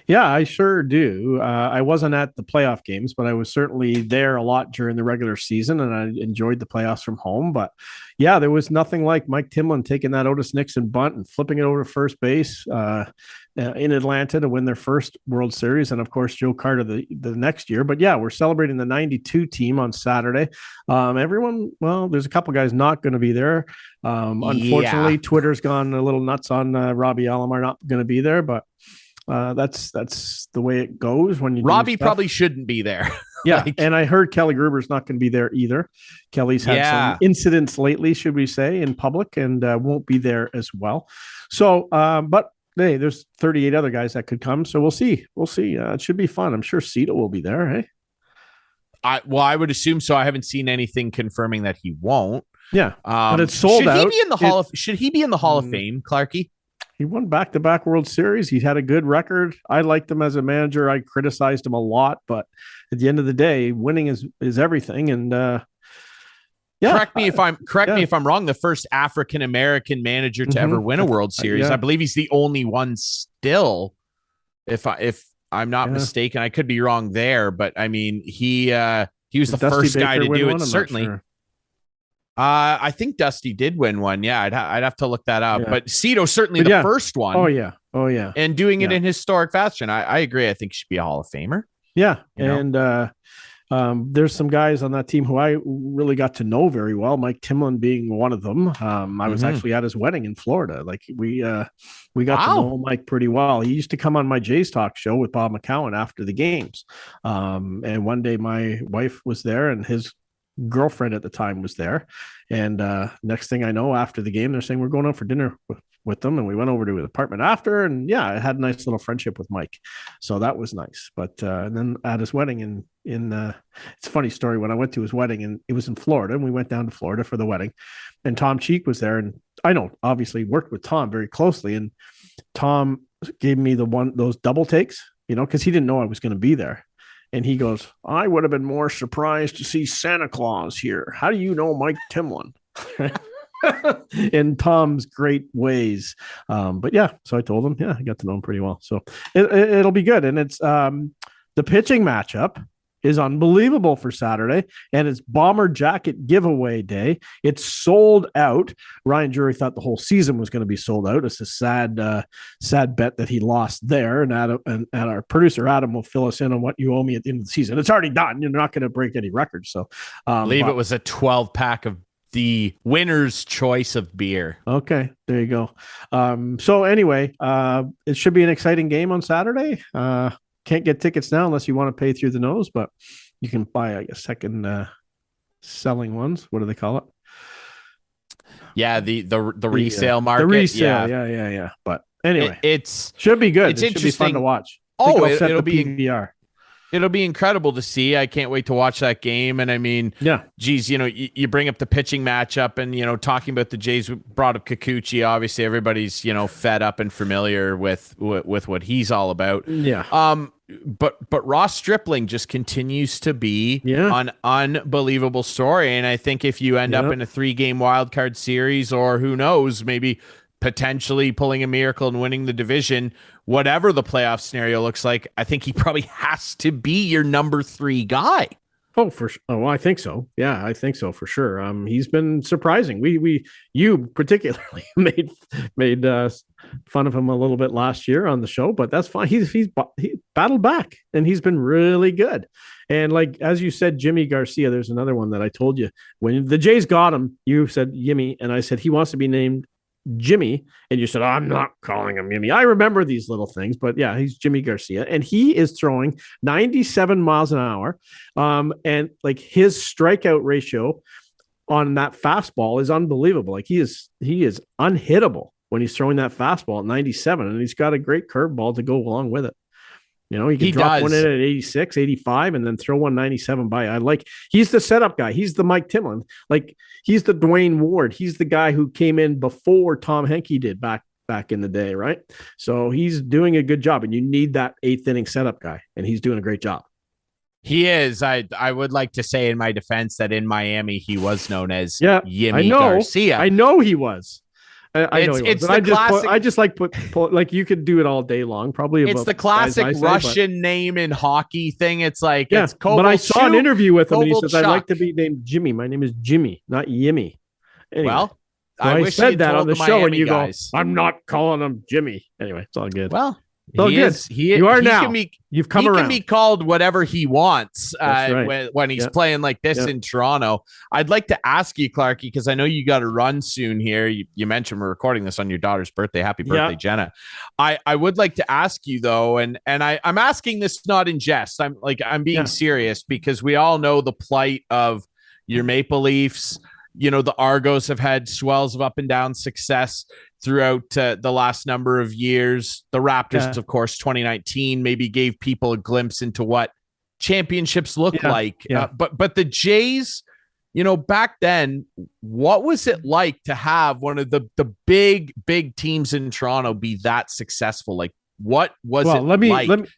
C: Yeah, I sure do. I wasn't at the playoff games, but I was certainly there a lot during the regular season, and I enjoyed the playoffs from home. But yeah, there was nothing like Mike Timlin taking that Otis Nixon bunt and flipping it over to first base in Atlanta to win their first World Series. And of course, Joe Carter the next year. But yeah, we're celebrating the 92 team on Saturday. There's a couple guys not going to be there. Unfortunately, Twitter's gone a little nuts on Robbie Alomar not going to be there, but that's the way it goes when you
A: Robbie probably shouldn't be there.
C: Yeah. And I heard Kelly Gruber's not going to be there either. Kelly's had some incidents lately, should we say, in public, and won't be there as well. So, but hey, there's 38 other guys that could come. So we'll see. It should be fun. I'm sure Cito will be there. Hey,
A: I would assume so. I haven't seen anything confirming that he won't.
C: Yeah. But it's sold out.
A: Should he be in the Hall of Fame, Clarky?
C: He won back-to-back World Series. He had a good record. I liked him as a manager. I criticized him a lot, but at the end of the day, winning is everything. And
A: correct me if I'm wrong. The first African American manager to ever win a World Series. I believe he's the only one still. If I'm not mistaken, I could be wrong there, but I mean he was the first guy to do it. Certainly. Sure. I think Dusty did win one. Yeah, I'd have to look that up. Yeah. But Cito certainly the first one.
C: Oh yeah.
A: And doing it in historic fashion. I agree. I think he should be a Hall of Famer.
C: Yeah, and there's some guys on that team who I really got to know very well. Mike Timlin being one of them. I was actually at his wedding in Florida. Like we got to know Mike pretty well. He used to come on my Jays Talk show with Bob McCown after the games. And one day my wife was there, and his girlfriend at the time was there. And next thing I know, after the game, they're saying we're going out for dinner with them, and we went over to his apartment after, and yeah, I had a nice little friendship with Mike, so that was nice. But and then at his wedding in it's a funny story. When I went to his wedding, and it was in Florida, and we went down to Florida for the wedding, and Tom Cheek was there, and I know obviously worked with Tom very closely, and Tom gave me those double takes, because he didn't know I was going to be there. And he goes, I would have been more surprised to see Santa Claus here. How do you know Mike Timlin? In Tom's great ways. But yeah, so I told him, I got to know him pretty well. So it'll be good. And it's the pitching matchup is unbelievable for Saturday, and it's Bomber Jacket giveaway day. It's sold out. Ryan Drury thought the whole season was going to be sold out. It's a sad bet that he lost there. And Adam and our producer Adam will fill us in on what you owe me at the end of the season. It's already done. You're not going to break any records. So
A: I believe it was a 12-pack of the winner's choice of beer.
C: Okay, there you go. So anyway, it should be an exciting game on Saturday. Can't get tickets now unless you want to pay through the nose, but you can buy, I guess, second selling ones. What do they call it?
A: Yeah, the resale market.
C: The resale, yeah. But anyway,
A: it's
C: should be good.
A: It's
C: interesting.
A: Should be
C: fun to watch.
A: It'll be PVR. It'll be incredible to see. I can't wait to watch that game. And I mean, geez, you bring up the pitching matchup, and, talking about the Jays, brought up Kikuchi. Obviously, everybody's, fed up and familiar with what he's all about.
C: Yeah.
A: But Ross Stripling just continues to be an unbelievable story. And I think if you end up in a 3-game wildcard series, or who knows, maybe potentially pulling a miracle and winning the division, whatever the playoff scenario looks like, I think he probably has to be your number 3 guy.
C: Oh, I think so. Yeah, I think so for sure. He's been surprising. You particularly made fun of him a little bit last year on the show, but that's fine. He battled back, and he's been really good. And like, as you said, Jimmy Garcia, there's another one that I told you when the Jays got him, you said Yimmy, and I said, he wants to be named Jimmy, and you said, I'm not calling him Jimmy. I remember these little things, but yeah, he's Jimmy Garcia, and he is throwing 97 miles an hour. And like, his strikeout ratio on that fastball is unbelievable. Like, he is unhittable when he's throwing that fastball at 97, and he's got a great curveball to go along with it. He can drop one in at 86, 85, and then throw 197 by. He's the setup guy. He's the Mike Timlin. Like, he's the Dwayne Ward. He's the guy who came in before Tom Henke did back in the day, right? So he's doing a good job, and you need that 8th inning setup guy, and he's doing a great job.
A: He is. I would like to say in my defense that in Miami he was known as Yimmy Garcia.
C: I know he was. I know it's the classic. I just like put like, you could do it all day long. Probably
A: it's the classic Russian name in hockey thing. It's like, it's
C: Kovalchuk, but I saw an interview with him, and he says, I'd like to be named Jimmy. My name is Jimmy, not Yimmy. Anyway,
A: well,
C: so I said that on the show, and you guys go, I'm not calling him Jimmy. Anyway, it's all good.
A: Well,
C: You've come around.
A: He can be called whatever he wants when he's playing like this in Toronto. I'd like to ask you, Clarky, because I know you got to run soon here. You mentioned we're recording this on your daughter's birthday. Happy birthday, Jenna. I would like to ask you though, and I'm asking this not in jest. I'm being serious, because we all know the plight of your Maple Leafs. The Argos have had swells of up and down success throughout the last number of years. The Raptors, of course, 2019 maybe gave people a glimpse into what championships look like. But the Jays, back then, what was it like to have one of the big teams in Toronto be that successful? Like, what was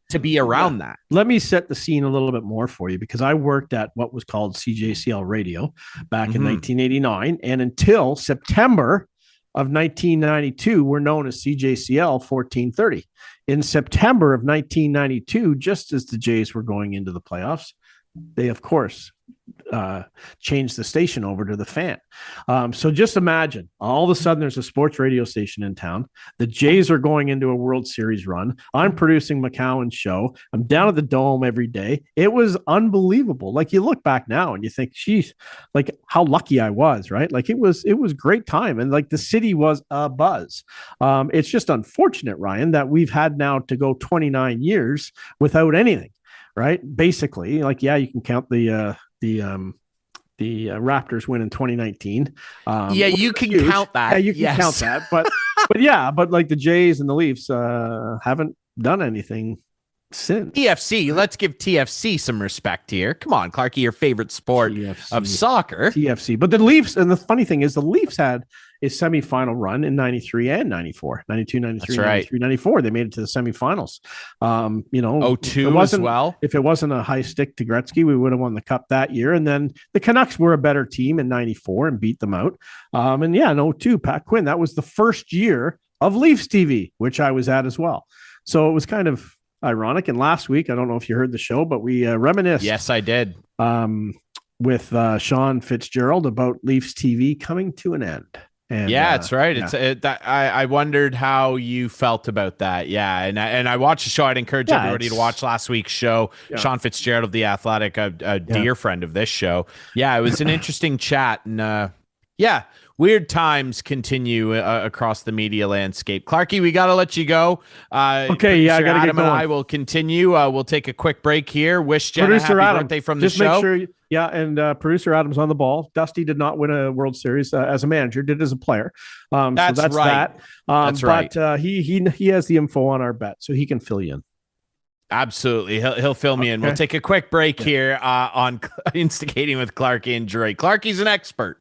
A: to be around that?
C: Let me set the scene a little bit more for you, because I worked at what was called CJCL Radio back in 1989, and until September of 1992, we're known as CJCL 1430. In September of 1992, just as the Jays were going into the playoffs, they of course changed the station over to the Fan. So just imagine, all of a sudden there's a sports radio station in town. The Jays are going into a World Series run. I'm producing McFadden's show. I'm down at the Dome every day. It was unbelievable. Like, you look back now and you think, geez, like how lucky I was, right? Like it was great time. And like the city was a buzz. It's just unfortunate, Ryan, that we've had now to go 29 years without anything, right? Basically, like, yeah, you can count the Raptors win in 2019.
A: Yeah, you can count that.
C: Yeah, you can count that. But like the Jays and the Leafs haven't done anything since.
A: TFC, let's give TFC some respect here. Come on, Clarky, your favorite sport of soccer.
C: TFC. But the Leafs, and the funny thing is the Leafs had a semifinal run in 93 and 94, 92, 93,
A: That's
C: 93, 94. They made it to the semifinals.
A: 02 as well.
C: If it wasn't a high stick to Gretzky, we would have won the cup that year. And then the Canucks were a better team in 94 and beat them out. And yeah, in 02, Pat Quinn, that was the first year of Leafs TV, which I was at as well. So it was kind of ironic. And last week, I don't know if you heard the show, but we reminisced.
A: Yes, I did.
C: With Sean Fitzgerald about Leafs TV coming to an end. And,
A: yeah, that's right. Yeah. I wondered how you felt about that. Yeah, and I watched the show. I'd encourage everybody to watch last week's show. Yeah. Sean Fitzgerald of The Athletic, a dear friend of this show. Yeah, it was an interesting chat, and weird times continue across the media landscape. Clarky, we got to let you go.
C: Okay, yeah, I got to get going.
A: And I will continue. We'll take a quick break here. Wish Jenna happy birthday from the show.
C: Make sure, and producer Adam's on the ball. Dusty did not win a World Series as a manager, did as a player.
A: That's right.
C: That's right. But he has the info on our bet, so he can fill you in.
A: Absolutely. He'll fill me in. We'll take a quick break here on Instigating with Clarky and Dre. Clarky's an expert.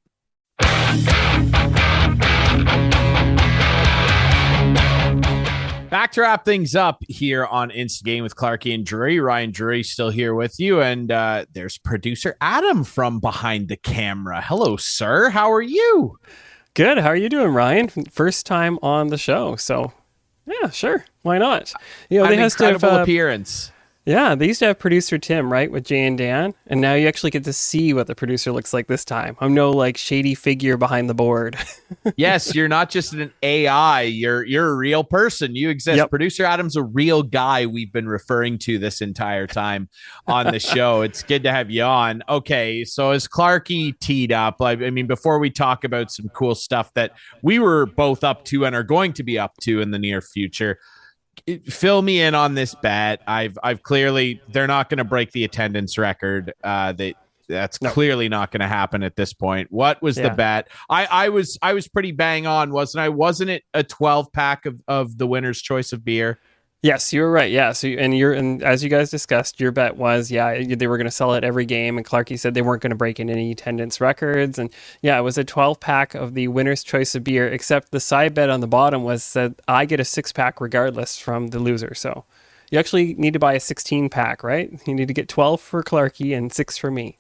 A: Back to wrap things up here on Instigating with Clarky and Drury. Ryan Drury still here with you, and there's producer Adam from behind the camera. Hello, sir. How are you?
D: Good. How are you doing, Ryan? First time on the show, so yeah, sure. Why not?
A: They have incredible appearance.
D: Yeah, they used to have producer Tim, right, with Jay and Dan, and now you actually get to see what the producer looks like this time. I'm no like shady figure behind the board.
A: Yes, you're not just an AI. You're a real person. You exist. Yep. Producer Adam's a real guy we've been referring to this entire time on the show. It's good to have you on. Okay, so as Clarky teed up, I mean, before we talk about some cool stuff that we were both up to and are going to be up to in the near future, fill me in on this bet. I've clearly, they're not going to break the attendance record. That's clearly not going to happen at this point. What was the bet? I was pretty bang on, wasn't I? Wasn't it a 12 pack of the winner's choice of beer?
D: Yes, you were right. Yeah. So, and as you guys discussed, your bet was, they were going to sell it every game. And Clarky said they weren't going to break any attendance records. And yeah, it was a 12 pack of the winner's choice of beer, except the side bet on the bottom was that I get a 6-pack regardless from the loser. So you actually need to buy a 16 pack, right? You need to get 12 for Clarky and 6 for me.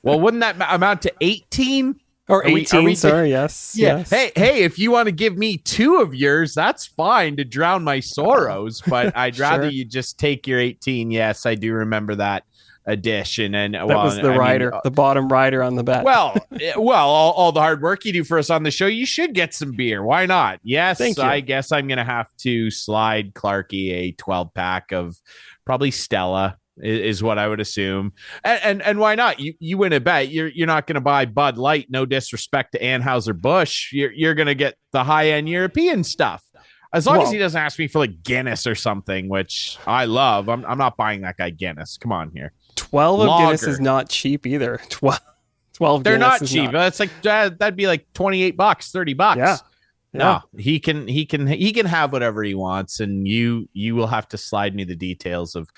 A: Well, wouldn't that amount to 18?
D: Or 18, sorry, yes.
A: Yeah.
D: Yes.
A: Hey, if you want to give me 2 of yours, that's fine to drown my sorrows, but I'd rather you just take your 18. Yes, I do remember that addition. And
D: that was the rider, the bottom rider on the bet.
A: Well, all the hard work you do for us on the show, you should get some beer. Why not? Yes, I guess I'm going to have to slide Clarky a 12-pack of probably Stella. Is what I would assume, and why not? You win a bet. You're not going to buy Bud Light. No disrespect to Anheuser-Busch. You're going to get the high end European stuff. As long as he doesn't ask me for like Guinness or something, which I love. I'm not buying that guy Guinness. Come on here.
D: 12 of Guinness is not cheap either. 12.
A: They're not cheap. That's like that'd be like $28, $30.
D: Yeah.
A: No, he can have whatever he wants, and you will have to slide me the details of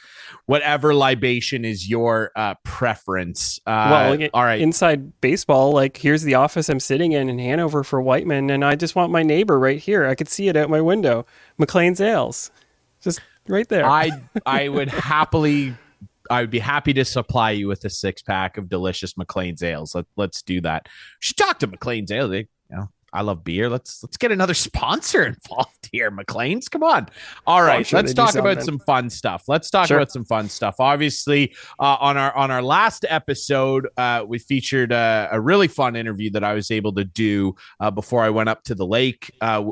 A: whatever libation is your preference.
D: All right. Inside baseball, like here's the office I'm sitting in Hanover for Whiteman, and I just want my neighbor right here. I could see it out my window. McLean's Ales, just right there.
A: I would be happy to supply you with a 6-pack of delicious McLean's Ales. Let's do that. You should talk to McLean's Ales. I love beer. Let's get another sponsor involved here, McLean's. Come on. All right, let's talk about some fun stuff. Obviously, on our last episode, we featured a really fun interview that I was able to do before I went up to the lake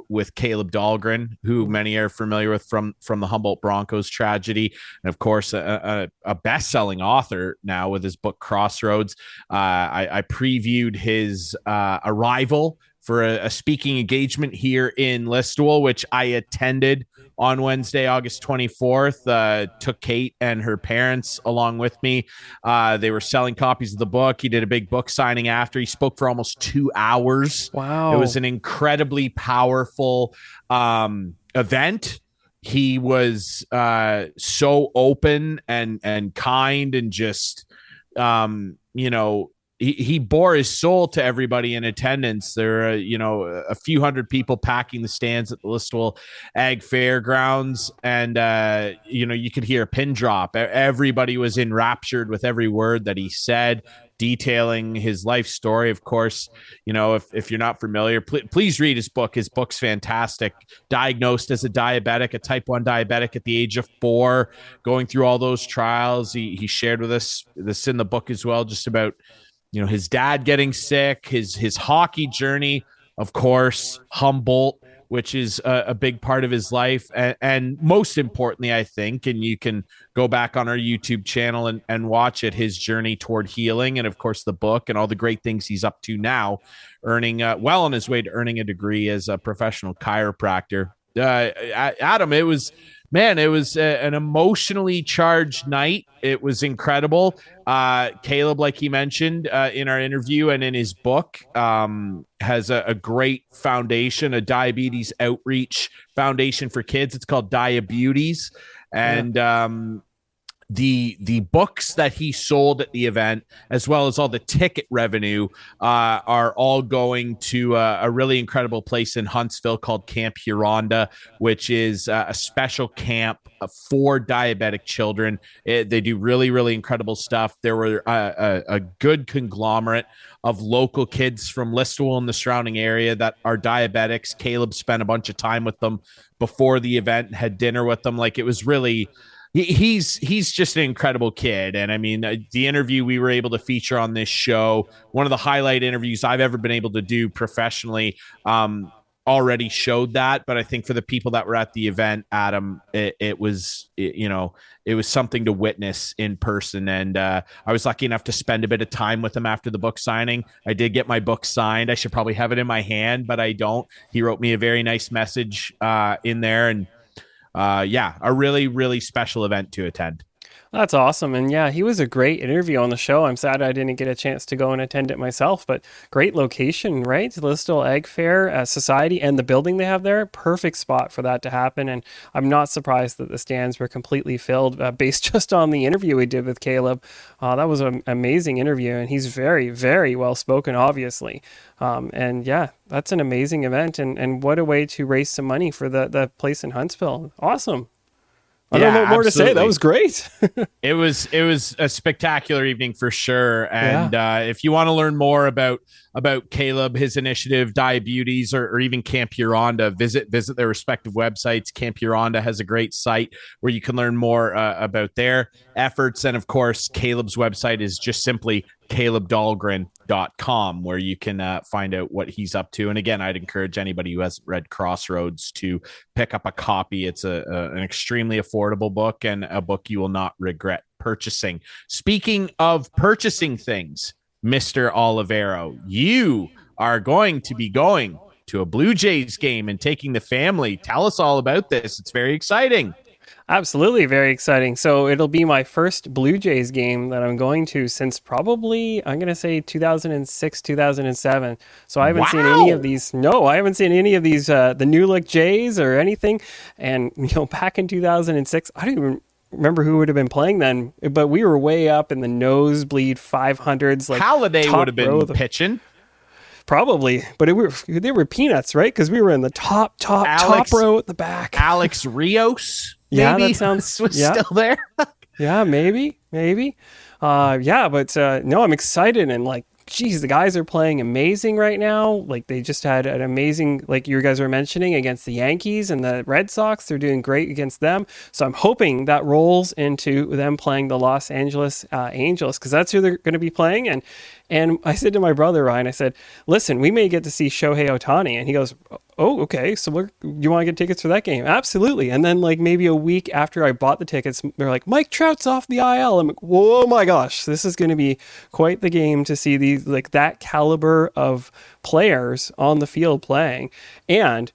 A: with Caleb Dahlgren, who many are familiar with from the Humboldt Broncos tragedy, and of course a best-selling author now with his book Crossroads. I previewed his arrival for a speaking engagement here in Listowel, which I attended on Wednesday, August 24th. Took Kate and her parents along with me. They were selling copies of the book. He did a big book signing after. He spoke for almost 2 hours.
D: Wow.
A: It was an incredibly powerful event. He was so open and kind, and just, he bore his soul to everybody in attendance. There are, a few hundred people packing the stands at the Listowel Ag Fairgrounds, and, you could hear a pin drop. Everybody was enraptured with every word that he said, detailing his life story. Of course, if you're not familiar, please read his book. His book's fantastic. Diagnosed as a diabetic, a type 1 diabetic at the age of 4, going through all those trials. He shared with us this in the book as well, just about his dad getting sick, his hockey journey, of course, Humboldt, which is a big part of his life. And most importantly, I think, and you can go back on our YouTube channel and watch it, his journey toward healing, and of course the book and all the great things he's up to now, earning well on his way to earning a degree as a professional chiropractor. Adam, it was an emotionally charged night. It was incredible. Caleb, like he mentioned in our interview and in his book, has a great foundation, a diabetes outreach foundation for kids. It's called Diabetes. And the books that he sold at the event, as well as all the ticket revenue, are all going to a really incredible place in Huntsville called Camp Huronda, which is a special camp for diabetic children. They do really, really incredible stuff. There were a good conglomerate of local kids from Listowel and the surrounding area that are diabetics. Caleb spent a bunch of time with them before the event, had dinner with them. Like, it was really... He's just an incredible kid. And I mean, the interview we were able to feature on this show, one of the highlight interviews I've ever been able to do professionally, already showed that. But I think for the people that were at the event, Adam, it was something to witness in person. And I was lucky enough to spend a bit of time with him after the book signing. I did get my book signed. I should probably have it in my hand, but I don't. He wrote me a very nice message in there, and a really, really special event to attend.
D: That's awesome. And yeah, he was a great interview on the show. I'm sad I didn't get a chance to go and attend it myself, but great location, right? Listowel Ag Fair Society and the building they have there, perfect spot for that to happen. And I'm not surprised that the stands were completely filled based just on the interview we did with Caleb. That was an amazing interview, and he's very, very well spoken, obviously. And yeah, that's an amazing event, and what a way to raise some money for the place in Huntsville. Awesome. I don't know what more to say. That was great.
A: It was a spectacular evening for sure. And if you want to learn more about Caleb, his initiative, Diabetes, or even Camp Huronda, visit their respective websites. Camp Huronda has a great site where you can learn more about their efforts. And of course, Caleb's website is just simply calebdahlgren.com, where you can find out what he's up to. And again, I'd encourage anybody who hasn't read Crossroads to pick up a copy. It's an extremely affordable book, and a book you will not regret purchasing. Speaking of purchasing things, Mr. Olivero, you are going to be going to a Blue Jays game and taking the family. Tell us all about this. It's very exciting.
D: Absolutely, very exciting. So it'll be my first Blue Jays game that I'm going to since probably, I'm going to say 2006, 2007. So I haven't seen any of these. No, I haven't seen any of these, the New Look Jays or anything. And, back in 2006, I don't even remember who would have been playing then, but we were way up in the nosebleed 500s. Like
A: Halliday would have been pitching.
D: Probably, but they were peanuts, right? Because we were in the top row at the back.
A: Alex Rios,
D: maybe?
A: Yeah,
D: that sounds
A: was still there.
D: Yeah, maybe. But no, I'm excited, and like geez, the guys are playing amazing right now. Like they just had an amazing, like you guys were mentioning, against the Yankees and the Red Sox. They're doing great against them. So I'm hoping that rolls into them playing the Los Angeles Angels, because that's who they're going to be playing. And I said to my brother, Ryan, I said, listen, we may get to see Shohei Ohtani. And he goes, oh, okay. So you want to get tickets for that game? Absolutely. And then like maybe a week after I bought the tickets, they're like, Mike Trout's off the IL. I'm like, whoa, my gosh, this is going to be quite the game to see these, like that caliber of players on the field playing. And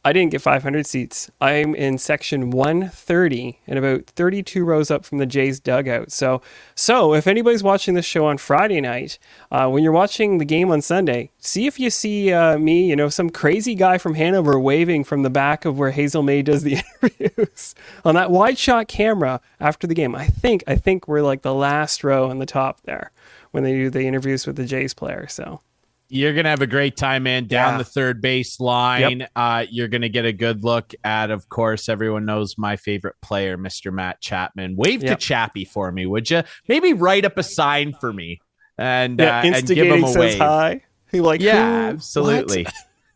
D: I didn't get 500 seats. I'm in section 130 and about 32 rows up from the Jays dugout. So if anybody's watching this show on Friday night, when you're watching the game on Sunday, see if you see me, some crazy guy from Hanover waving from the back of where Hazel May does the interviews on that wide shot camera after the game. I think we're like the last row on the top there when they do the interviews with the Jays player. So.
A: You're going to have a great time, man. Down the third base line. Yep. You're going to get a good look at, of course, everyone knows my favorite player, Mr. Matt Chapman. Wave to Chappie for me, would you? Maybe write up a sign for me and give him a wave.
D: Hi. He like,
A: absolutely.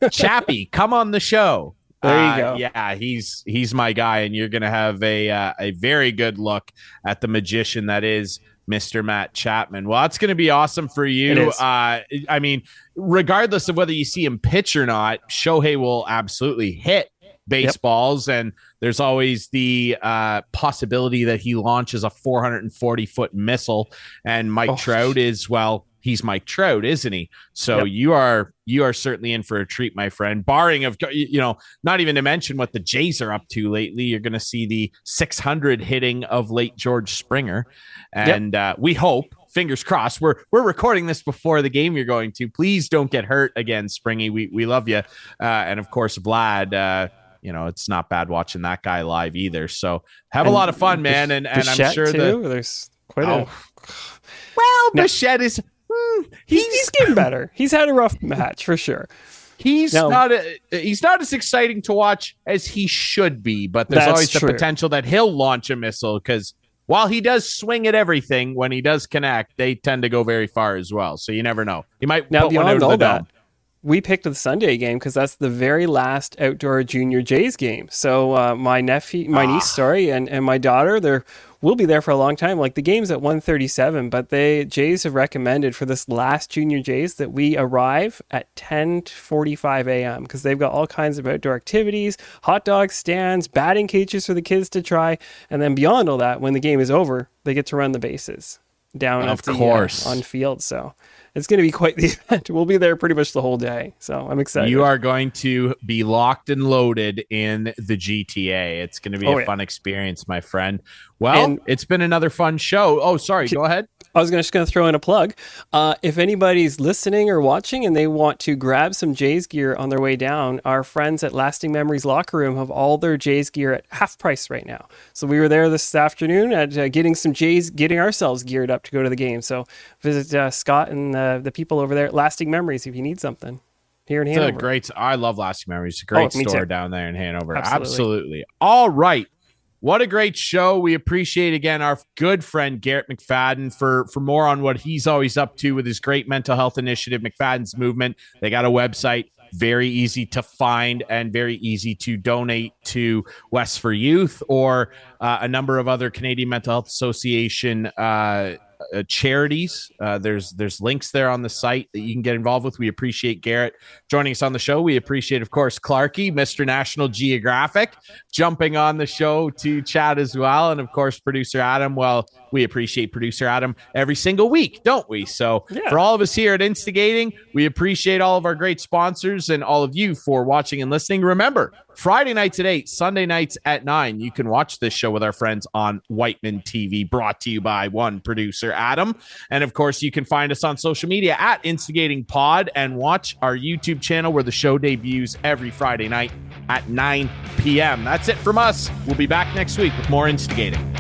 A: Chappie, come on the show.
D: There you go.
A: Yeah, he's my guy, and you're going to have a very good look at the magician that is Mr. Matt Chapman. Well, it's going to be awesome for you. I mean, regardless of whether you see him pitch or not, Shohei will absolutely hit baseballs. And there's always the possibility that he launches a 440-foot missile. And Mike Trout is, he's Mike Trout, isn't he? So you are certainly in for a treat, my friend. Barring of, not even to mention what the Jays are up to lately. You're going to see the 600 hitting of late George Springer. And we hope, fingers crossed, we're recording this before the game you're going to. Please don't get hurt again, Springy. We love you. And of course, Vlad, it's not bad watching that guy live either. So have a lot of fun, man. And I'm sure
D: there's quite a...
A: Well, Bichette is...
D: He's getting better. He's had a rough match for sure.
A: He's not as exciting to watch as he should be, but there's always the potential that he'll launch a missile, because while he does swing at everything, when he does connect, they tend to go very far as well. So you never know. He might put one out of the dome.
D: We picked the Sunday game because that's the very last outdoor junior Jays game. So my niece, and my daughter, we'll be there for a long time. Like the game's at 1:37, but Jays have recommended for this last junior Jays that we arrive at 10:45 a.m. because they've got all kinds of outdoor activities, hot dog stands, batting cages for the kids to try, and then beyond all that, when the game is over, they get to run the bases down on field. So it's going to be quite the event. We'll be there pretty much the whole day. So I'm excited.
A: You are going to be locked and loaded in the GTA. It's going to be a fun experience, my friend. Well, it's been another fun show. Oh, sorry. Go ahead.
D: I was just going to throw in a plug. If anybody's listening or watching and they want to grab some Jays gear on their way down, our friends at Lasting Memories Locker Room have all their Jays gear at half price right now. So we were there this afternoon at getting ourselves geared up to go to the game. So visit Scott and the people over there at Lasting Memories if you need something here in Hanover.
A: I love Lasting Memories. It's a great store down there in Hanover. Absolutely. All right. What a great show. We appreciate, again, our good friend Garrett McFadden for more on what he's always up to with his great mental health initiative, McFadden's Movement. They got a website, very easy to find and very easy to donate to West for Youth or a number of other Canadian Mental Health Association charities. There's links there on the site that you can get involved with. We appreciate Garrett joining us on the show. We appreciate, of course, Clarky, Mr. National Geographic, jumping on the show to chat as well. And of course, producer Adam. Well, we appreciate producer Adam every single week, don't we? So for all of us here at Instigating, we appreciate all of our great sponsors and all of you for watching and listening. Remember, Friday nights at 8, Sunday nights at 9, you can watch this show with our friends on Whiteman TV, brought to you by one producer, Adam. And of course, you can find us on social media at Instigating Pod and watch our YouTube channel where the show debuts every Friday night at 9 p.m. That's it from us. We'll be back next week with more Instigating.